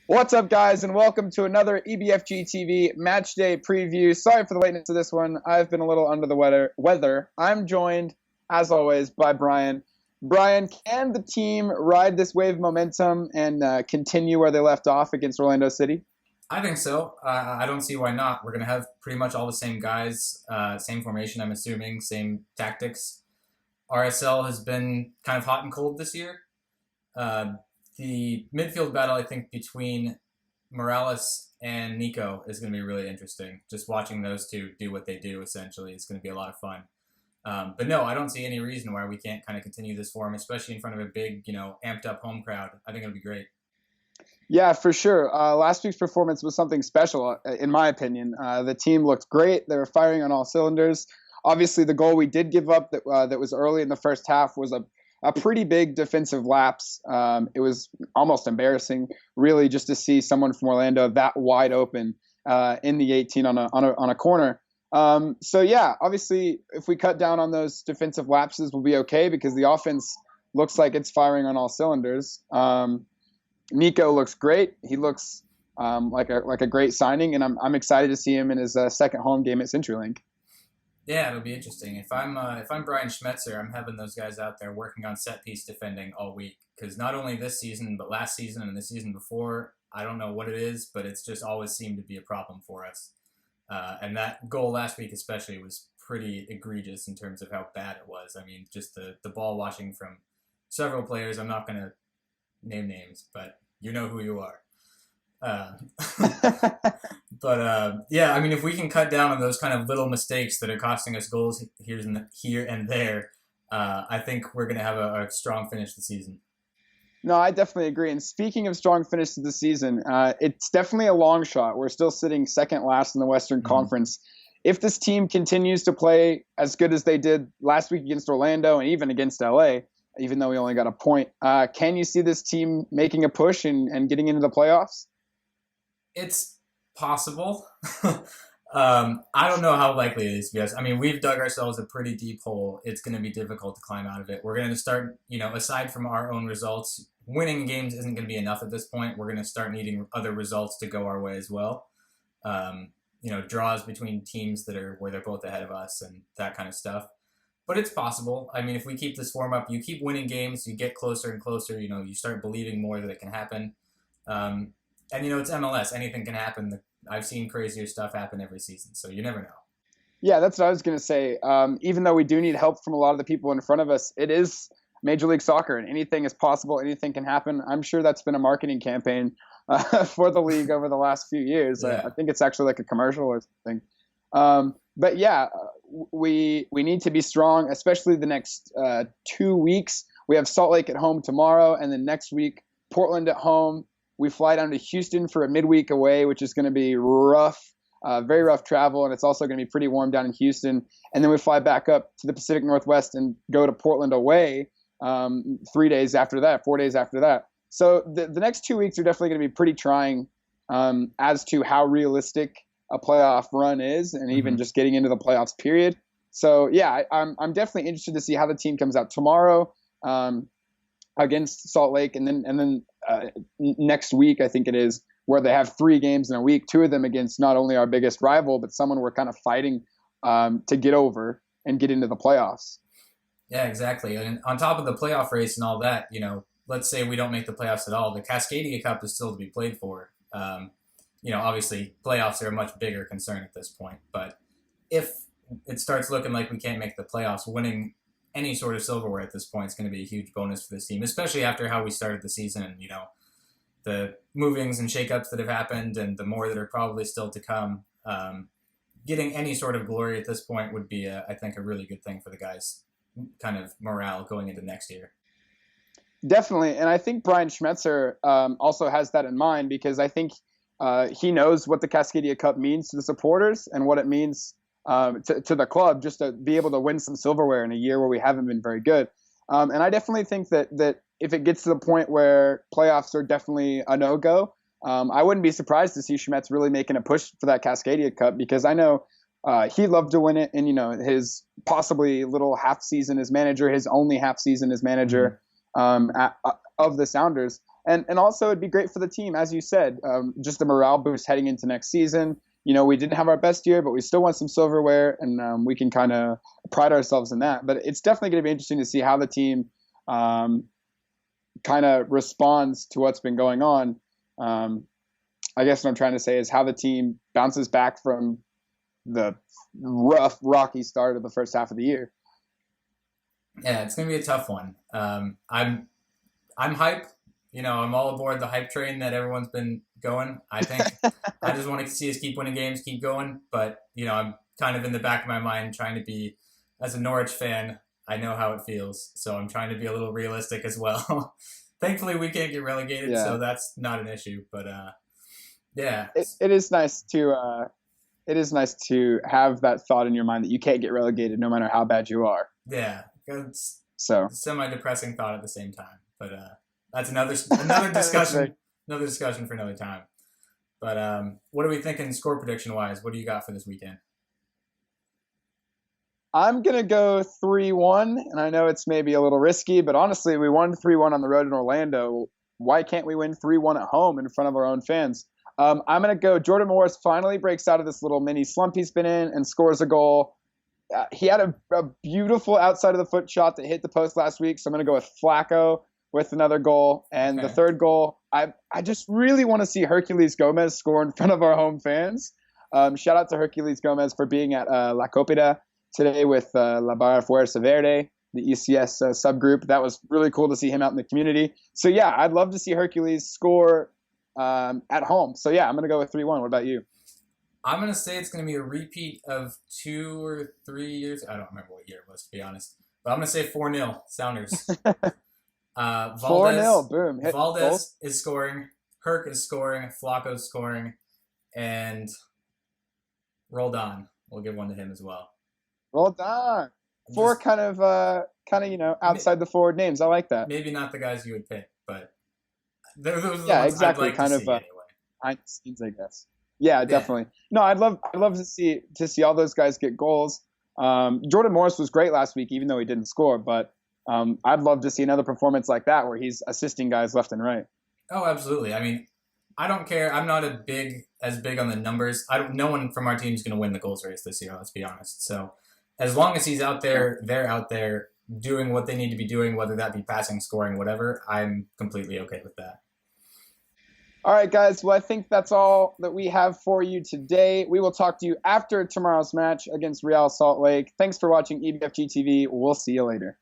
What's up, guys, and welcome to another EBFG TV match day preview. Sorry for the lateness of this one. I've been a little under the weather. I'm joined, as always, by Brian. Brian, can the team ride this wave of momentum and continue where they left off against Orlando City? I think so. I don't see why not. We're going to have pretty much all the same guys, same formation, I'm assuming, same tactics. RSL has been kind of hot and cold this year. The midfield battle, I think, between Morales and Nico is going to be really interesting. Just watching those two do what they do, essentially, is going to be a lot of fun. But no, I don't see any reason why we can't kind of continue this form, especially in front of a big, amped up home crowd. I think it'll be great. Yeah, for sure. Last week's performance was something special, in my opinion. The team looked great. They were firing on all cylinders. Obviously, the goal we did give up that was early in the first half was a pretty big defensive lapse. It was almost embarrassing, really, just to see someone from Orlando that wide open in the 18 on a corner. So yeah, obviously, if we cut down on those defensive lapses, we'll be okay because the offense looks like it's firing on all cylinders. Nico looks great. He looks like a great signing, and I'm excited to see him in his second home game at CenturyLink. Yeah, it'll be interesting. If I'm Brian Schmetzer, I'm having those guys out there working on set piece defending all week because not only this season but last season and the season before, I don't know what it is, but it's just always seemed to be a problem for us. And that goal last week especially was pretty egregious in terms of how bad it was. I mean, just the ball washing from several players. I'm not going to name names, but you know who you are. Uh, yeah, I mean, if we can cut down on those kind of little mistakes that are costing us goals here and there, I think we're going to have a strong finish to the season. No, I definitely agree. And speaking of strong finish to the season, it's definitely a long shot. We're still sitting second last in the Western Conference. If this team continues to play as good as they did last week against Orlando and even against LA, even though we only got a point, can you see this team making a push and getting into the playoffs? It's possible. I don't know how likely it is, because I mean, we've dug ourselves a pretty deep hole. It's going to be difficult to climb out of it. We're going to start, aside from our own results, winning games isn't going to be enough at this point. We're going to start needing other results to go our way as well. Draws between teams that are where they're both ahead of us and that kind of stuff. But it's possible. I mean, if we keep this form up, you keep winning games, you get closer and closer. You start believing more that it can happen. And it's MLS. Anything can happen. I've seen crazier stuff happen every season, so you never know. Yeah, that's what I was going to say. Even though we do need help from a lot of the people in front of us, it is Major League Soccer, and anything is possible. Anything can happen. I'm sure that's been a marketing campaign for the league over the last few years. Yeah. I think it's actually like a commercial or something. But yeah, we need to be strong, especially the next 2 weeks. We have Salt Lake at home tomorrow, and then next week, Portland at home. We fly down to Houston for a midweek away, which is going to be rough, very rough travel, and it's also going to be pretty warm down in Houston. And then we fly back up to the Pacific Northwest and go to Portland away 4 days after that. So the next 2 weeks are definitely going to be pretty trying as to how realistic a playoff run is, and even just getting into the playoffs period. So yeah, I'm definitely interested to see how the team comes out tomorrow against Salt Lake, and then next week, I think it is, where they have 3 games in a week, 2 of them against not only our biggest rival, but someone we're kind of fighting to get over and get into the playoffs. Yeah, exactly. And on top of the playoff race and all that, let's say we don't make the playoffs at all, the Cascadia Cup is still to be played for. Obviously, playoffs are a much bigger concern at this point. But if it starts looking like we can't make the playoffs, winning any sort of silverware at this point is going to be a huge bonus for this team, especially after how we started the season and, the movings and shakeups that have happened and the more that are probably still to come. Getting any sort of glory at this point would be, I think, a really good thing for the guys' kind of morale going into next year. Definitely. And I think Brian Schmetzer also has that in mind, because I think he knows what the Cascadia Cup means to the supporters and what it means to the club, just to be able to win some silverware in a year where we haven't been very good. And I definitely think that if it gets to the point where playoffs are definitely a no-go, I wouldn't be surprised to see Schmetz really making a push for that Cascadia Cup, because I know he'd love to win it. And, his possibly little half season as manager, his only half season as manager of the Sounders, And also it'd be great for the team, as you said, just a morale boost heading into next season. We didn't have our best year, but we still won some silverware, and we can kind of pride ourselves in that. But it's definitely going to be interesting to see how the team kind of responds to what's been going on. I guess what I'm trying to say is how the team bounces back from the rough, rocky start of the first half of the year. Yeah, it's gonna be a tough one. I'm hype. I'm all aboard the hype train that everyone's been going. I think I just want to see us keep winning games, keep going. But I'm kind of in the back of my mind trying to be, as a Norwich fan, I know how it feels, so I'm trying to be a little realistic as well. Thankfully, we can't get relegated, so that's not an issue. But yeah, it is nice to have that thought in your mind that you can't get relegated no matter how bad you are. Yeah, it's so a semi-depressing thought at the same time. But that's another discussion. Right. Another discussion for another time. But what are we thinking score prediction wise? What do you got for this weekend? I'm going to go 3-1, and I know it's maybe a little risky, but honestly, we won 3-1 on the road in Orlando. Why can't we win 3-1 at home in front of our own fans? I'm going to go Jordan Morris finally breaks out of this little mini slump he's been in and scores a goal. He had a beautiful outside of the foot shot that hit the post last week, so I'm going to go with Flacco with another goal. And the third goal, I just really want to see Herculez Gomez score in front of our home fans. Shout out to Herculez Gomez for being at La Copita today with La Barra Fuerza Verde, the ECS subgroup. That was really cool to see him out in the community. So, yeah, I'd love to see Herculez score at home. So, yeah, I'm going to go with 3-1. What about you? I'm going to say it's going to be a repeat of 2 or 3 years. I don't remember what year it was, to be honest. But I'm going to say 4-0 Sounders. 4-0, boom. Valdez is scoring. Herc is scoring. Flacco's scoring. And Roldan. We'll give one to him as well. Roldan. Four kind of outside the forward names. I like that. Maybe not the guys you would pick, but those are the ones exactly. I'd like kind to of see anyway. behind the scenes, I guess. Yeah, definitely. No, I'd love to see all those guys get goals. Jordan Morris was great last week, even though he didn't score. But I'd love to see another performance like that where he's assisting guys left and right. Oh, absolutely. I mean, I don't care. I'm not as big on the numbers. No one from our team is going to win the goals race this year. Let's be honest. So as long as he's out there, they're out there doing what they need to be doing, whether that be passing, scoring, whatever. I'm completely okay with that. All right, guys. Well, I think that's all that we have for you today. We will talk to you after tomorrow's match against Real Salt Lake. Thanks for watching EBFG TV. We'll see you later.